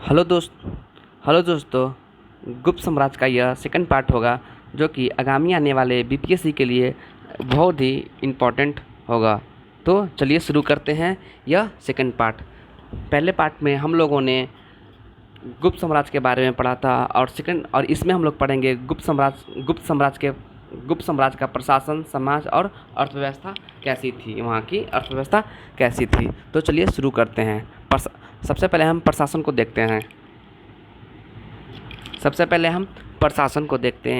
Hello दोस्त hello दोस्तों। गुप्त साम्राज्य का यह सेकंड पार्ट होगा जो कि आगामी आने वाले बीपीएससी के लिए बहुत ही इम्पोर्टेंट होगा। तो चलिए शुरू करते हैं यह सेकंड पार्ट। पहले पार्ट में हम लोगों ने गुप्त साम्राज्य के बारे में पढ़ा था और इसमें हम लोग पढ़ेंगे गुप्त साम्राज्य का प्रशासन, समाज और अर्थव्यवस्था कैसी थी, वहाँ की अर्थव्यवस्था कैसी थी। तो चलिए शुरू करते हैं। सबसे पहले हम प्रशासन को देखते हैं।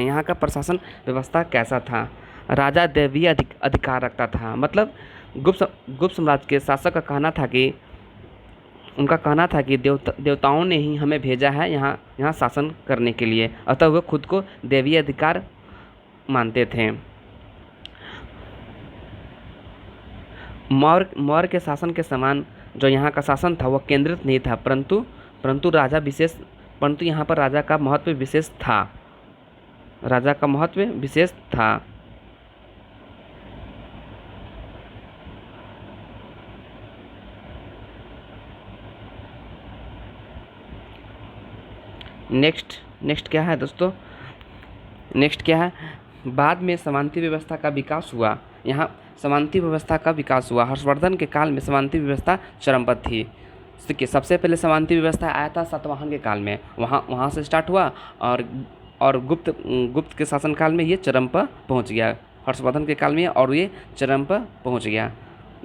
यहाँ का प्रशासन व्यवस्था कैसा था। राजा दैवीय अधिकार रखता था। मतलब गुप्त साम्राज्य के शासक का कहना था कि देवताओं ने ही हमें भेजा है यहाँ शासन करने के लिए, अतः वह खुद को दैवीय अधिकार मानते थे। मौर्य के शासन के समान जो यहाँ का शासन था वह केंद्रित नहीं था, परंतु यहाँ पर राजा का महत्व विशेष था। नेक्स्ट क्या है दोस्तों? बाद में सामंती व्यवस्था का विकास हुआ। यहाँ सामंती व्यवस्था का विकास हुआ। हर्षवर्धन के काल में सामंती व्यवस्था चरम पर थी। देखिए, सबसे पहले सामंती व्यवस्था आया था सातवाहन के काल में, वहाँ से स्टार्ट हुआ और गुप्त के शासनकाल में ये चरम पर पहुँच गया। हर्षवर्धन के काल में और ये चरम पर पहुँच गया।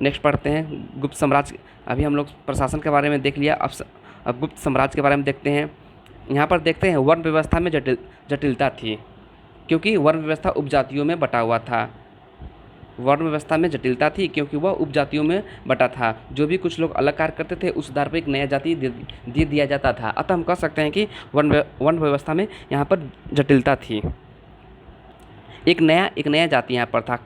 नेक्स्ट पढ़ते हैं गुप्त साम्राज्य। अभी हम लोग प्रशासन के बारे में देख लिया, अब गुप्त साम्राज्य के बारे में देखते हैं। यहाँ पर देखते हैं वर्ण व्यवस्था में जटिलता थी, क्योंकि वर्ण व्यवस्था उपजातियों में बटा हुआ था। जो भी कुछ लोग अलग कार्य करते थे उस आधार पर एक नया जाति दे दिया जाता था। अतः हम कह सकते हैं कि वर्ण व्यवस्था में यहाँ पर जटिलता थी। एक नया जाति यहाँ पर था।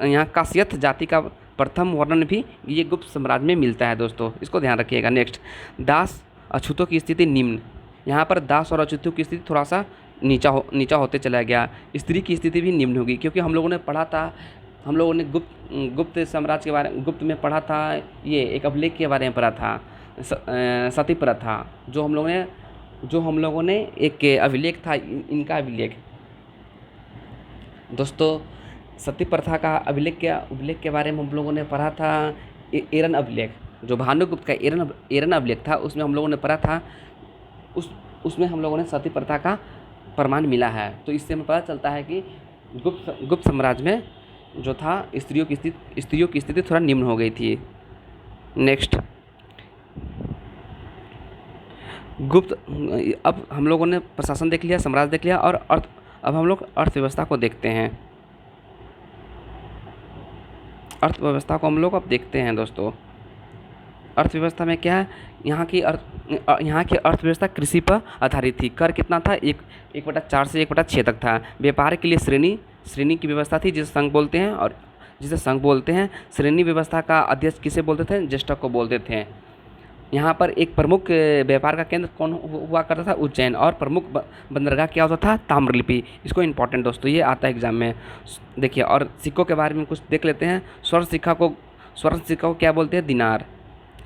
यहाँ कास्यथ जाति का प्रथम वर्णन भी ये गुप्त साम्राज्य में मिलता है दोस्तों, इसको ध्यान रखिएगा। नेक्स्ट, दास अछूतों की स्थिति निम्न। यहाँ पर दास और अछूतों की स्थिति थोड़ा सा नीचा होते चला गया। स्त्री की स्थिति भी निम्न होगी, क्योंकि हम लोगों ने गुप्त साम्राज्य के बारे में गुप्त में पढ़ा था। ये एक अभिलेख के बारे में पढ़ा था, सती प्रथा, जो हम लोगों ने एक अभिलेख था, इनका अभिलेख दोस्तों। सती प्रथा का अभिलेख के बारे में हम लोगों ने पढ़ा था। एरन अभिलेख, जो भानुगुप्त का एरन अभिलेख था, उसमें हम लोगों ने पढ़ा था। उसमें हम लोगों ने सती प्रथा का प्रमाण मिला है। तो इससे हमें पता चलता है कि गुप्त साम्राज्य में जो था स्त्रियों की स्थिति थोड़ा निम्न हो गई थी। नेक्स्ट, अब हम लोगों ने प्रशासन देख लिया, साम्राज्य देख लिया, और अब हम लोग अर्थव्यवस्था को देखते हैं। अर्थव्यवस्था को हम लोग अब देखते हैं दोस्तों। अर्थव्यवस्था में क्या है? यहाँ की अर्थव्यवस्था कृषि पर आधारित थी। कर कितना था? 1/4 से 1/6 तक था। व्यापार के लिए श्रेणी की व्यवस्था थी, जिसे संघ बोलते हैं। श्रेणी व्यवस्था का अध्यक्ष किसे बोलते थे? ज्येष्ठक को बोलते थे। यहाँ पर एक प्रमुख व्यापार का केंद्र कौन हुआ करता था? उज्जैन। और प्रमुख बंदरगाह क्या होता था? ताम्रलिपि। इसको इंपॉर्टेंट दोस्तों, ये आता है एग्जाम में। देखिए, और सिक्कों के बारे में कुछ देख लेते हैं। स्वर्ण सिक्का को क्या बोलते हैं? दिनार।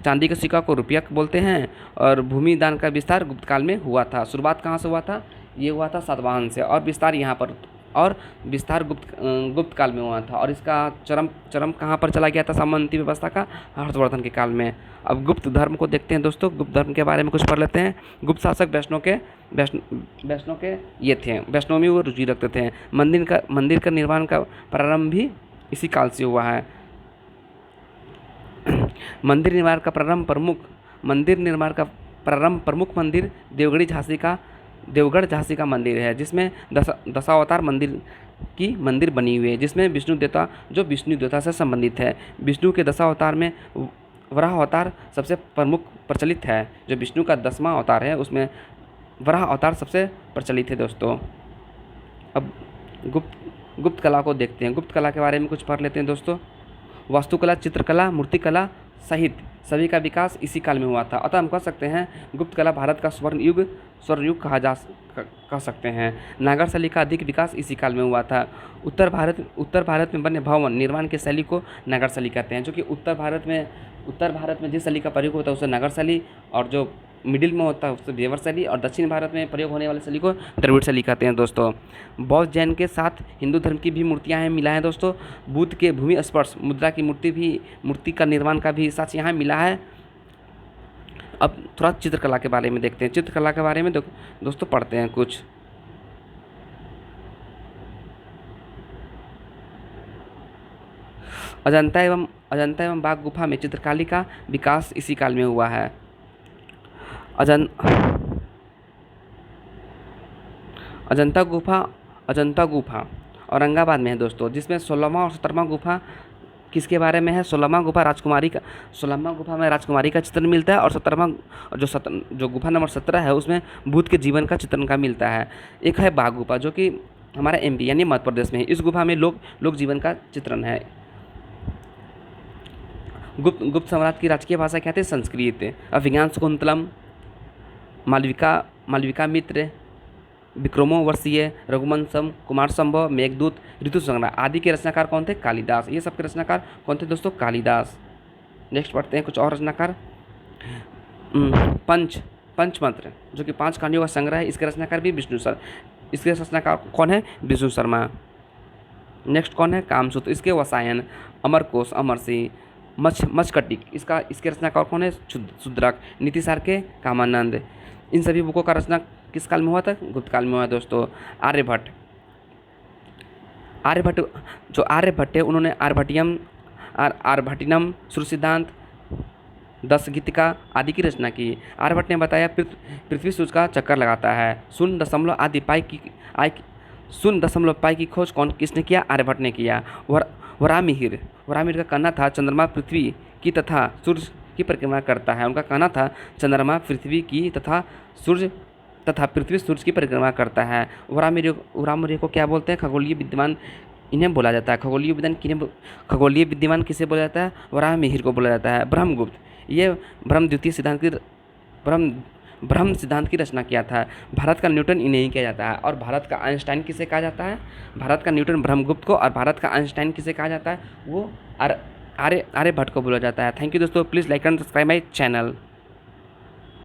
चांदी के सिक्का को रुपया बोलते हैं। और भूमि दान का विस्तार गुप्त काल में हुआ था। शुरुआत कहाँ से हुआ था? ये हुआ था सातवाहन से, और विस्तार गुप्त काल में हुआ था। और इसका चरम कहाँ पर चला गया था सामंती व्यवस्था का? हर्षवर्धन के काल में। अब गुप्त धर्म को देखते हैं दोस्तों। गुप्त धर्म के बारे में कुछ पढ़ लेते हैं। गुप्त शासक वैष्णव के ये थे, वैष्णव में वो रुचि रखते थे। मंदिर का निर्माण का प्रारंभ भी इसी काल से हुआ है। मंदिर निर्माण का प्रारंभ प्रमुख मंदिर देवगढ़ झांसी का मंदिर है, जिसमें दशावतार मंदिर बनी हुई है, जिसमें विष्णु देवता से संबंधित है। विष्णु के दशावतार में वराह अवतार सबसे प्रमुख प्रचलित है। जो विष्णु का 10वां अवतार है, उसमें वराह अवतार सबसे प्रचलित है दोस्तों। अब गुप्त कला को देखते हैं। गुप्त कला के बारे में कुछ पढ़ लेते हैं दोस्तों। वास्तुकला, चित्रकला, मूर्तिकला सहित सभी का विकास इसी काल में हुआ था। अतः हम कह सकते हैं गुप्त कला भारत का स्वर्ण युग कह सकते हैं। नागरशैली का अधिक विकास इसी काल में हुआ था। उत्तर भारत में बने भवन निर्माण की शैली को नागरशैली कहते हैं, जो कि उत्तर भारत में जिस शैली का प्रयोग होता है उसे नागरशैली, और जो मिडिल में होता है उसको व्यवहार शैली, और दक्षिण भारत में प्रयोग होने वाली शैली को द्रविड़ शैली कहते हैं दोस्तों। बौद्ध जैन के साथ हिंदू धर्म की भी मूर्तियाँ हैं, मिला है दोस्तों। बुद्ध के भूमि स्पर्श मुद्रा की मूर्ति का निर्माण का भी साक्ष्य यहाँ मिला है। अब थोड़ा चित्रकला के बारे में देखते हैं। चित्रकला के बारे में दोस्तों पढ़ते हैं कुछ। अजंता एवं बाघ गुफा में चित्रकारी का विकास इसी काल में हुआ है। अजंता गुफा औरंगाबाद में है दोस्तों, जिसमें 16वां और 17वां गुफा किसके बारे में है? 16वां गुफा राजकुमारी का, 16वां गुफा में राजकुमारी का चित्रण मिलता है, और 17वां जो गुफा नंबर 17 है उसमें बुद्ध के जीवन का चित्रण का मिलता है। एक है बाघ गुफा जो कि हमारा MP यानी मध्य प्रदेश में है। इस गुफा में लोक जीवन का चित्रण है। गुप्त सम्राट की राजकीय भाषा क्या थी? संस्कृत। अभिज्ञान शकुंतलम, मालविका मित्र, विक्रमोर्वशीय, रघुवंशम, कुमार संभव, मेघदूत, ऋतु संग्रह आदि के रचनाकार कौन थे? कालिदास। ये सब के रचनाकार कौन थे दोस्तों? कालिदास। नेक्स्ट पढ़ते हैं कुछ और रचनाकार। पंचमंत्र जो कि 5 कहानियों का संग्रह है, इसके रचनाकार भी विष्णु सर। इसके रचनाकार कौन है? विष्णु शर्मा। नेक्स्ट कौन है? कामसूत्र। इसके वसायन अमरकोश, अमरसिंह, मच्छकटिक इसके रचनाकार कौन है? शूद्रक। नीतिसार के कामानंद। इन सभी बुकों का रचना किस काल में हुआ था? गुप्त काल में हुआ दोस्तों। आर्यभट्ट जो आर्यभट्ट है उन्होंने आर्यभट्टिनम, सूर्य सिद्धांत, 10 गीतिका आदि की रचना की। आर्यभट्ट ने बताया पृथ्वी सूर्य का चक्कर लगाता है। 0.5 पाई की खोज किसने किया? आर्यभट्ट ने किया। वरामिहिर का कहना था चंद्रमा पृथ्वी की तथा सूर्य की परिक्रमा करता है। उनका कहना था चंद्रमा पृथ्वी की तथा पृथ्वी सूर्य की परिक्रमा करता है। वरामिहिर को क्या बोलते हैं? खगोलीय विद्वान इन्हें बोला जाता है। खगोलीय विद्वान किसे बोला जाता है? वरामिहिर को बोला जाता है। ब्रह्मगुप्त, ये ब्रह्म सिद्धांत की रचना किया था। भारत का न्यूटन इन्हें ही किया जाता है। और भारत का आइंस्टाइन किसे कहा जाता है? भारत का न्यूटन ब्रह्मगुप्त को, और भारत का आइंस्टाइन किसे कहा जाता है? वो आर्यभट्ट को बोला जाता है। थैंक यू दोस्तों, please like and subscribe my channel.